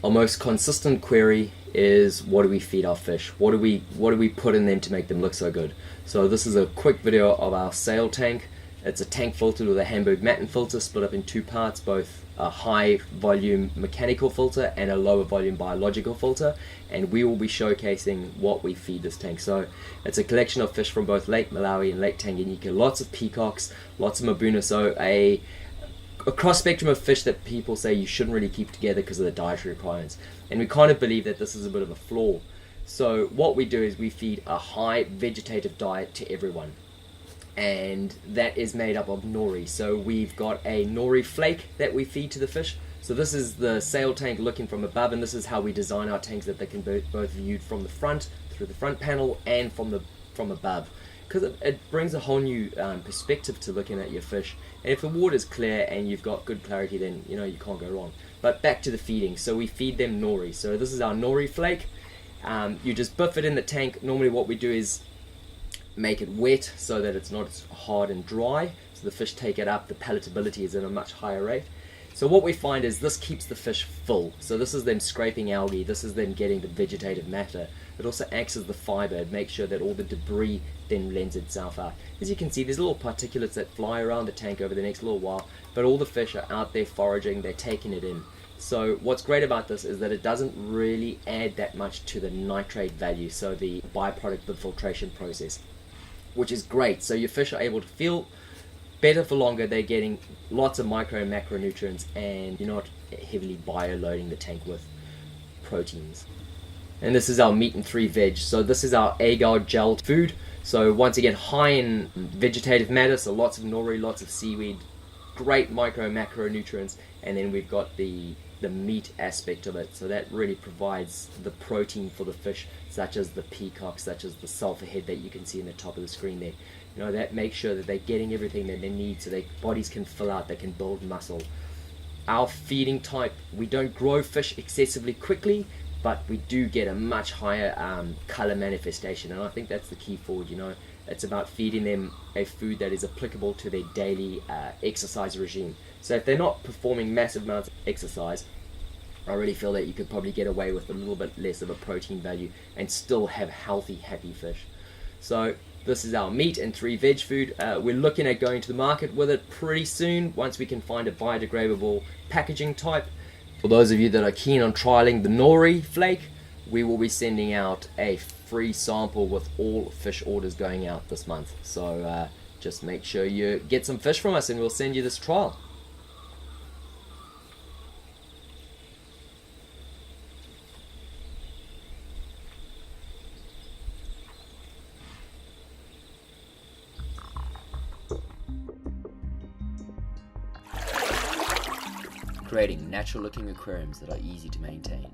Our most consistent query is, what do we feed our fish? What do we put in them to make them look so good? So this is a quick video of our sail tank. It's a tank filtered with a Hamburg Matten filter split up in two parts, both a high volume mechanical filter and a lower volume biological filter, and we will be showcasing what we feed this tank. So it's a collection of fish from both Lake Malawi and Lake Tanganyika, lots of peacocks, lots of mbuna, so a cross spectrum of fish that people say you shouldn't really keep together because of the dietary requirements, and we kind of believe that this is a bit of a flaw. So what we do is we feed a high vegetative diet to everyone, and that is made up of nori. So we've got a Noriflake that we feed to the fish. So this is the sail tank looking from above, and this is how we design our tanks, that they can be both viewed from the front, through the front panel, and from above, because it brings a whole new perspective to looking at your fish. And if the water's clear and you've got good clarity, then you know you can't go wrong. But back to the feeding. So we feed them nori. So this is our Noriflake. You just buff it in the tank. Normally what we do is make it wet so that it's not hard and dry, so the fish take it up, the palatability is at a much higher rate. So what we find is this keeps the fish full. So this is them scraping algae, this is them getting the vegetative matter. It also acts as the fiber, it makes sure that all the debris then lends itself out. As you can see, there's little particulates that fly around the tank over the next little while, but all the fish are out there foraging, they're taking it in. So what's great about this is that it doesn't really add that much to the nitrate value, so the byproduct of the filtration process, which is great. So your fish are able to feel better for longer, they're getting lots of micro and macronutrients, and you're not heavily bio-loading the tank with proteins. And this is our meat and 3 veg. So this is our agar gel food. So once again, high in vegetative matter, so lots of nori, lots of seaweed, great micro and macronutrients, and then we've got the meat aspect of it, so that really provides the protein for the fish, such as the peacock, such as the sulfur head that you can see in the top of the screen there. You know, that makes sure that they're getting everything that they need so their bodies can fill out, they can build muscle. Our feeding type, we don't grow fish excessively quickly, but we do get a much higher color manifestation, and I think that's the key forward. You know, it's about feeding them a food that is applicable to their daily exercise regime. So if they're not performing massive amounts of exercise, I really feel that you could probably get away with a little bit less of a protein value and still have healthy, happy fish. So this is our meat and 3 veg food. We're looking at going to the market with it pretty soon, once we can find a biodegradable packaging type. For those of you that are keen on trialing the Noriflake, we will be sending out a free sample with all fish orders going out this month. So just make sure you get some fish from us and we'll send you this trial. Creating natural looking aquariums that are easy to maintain.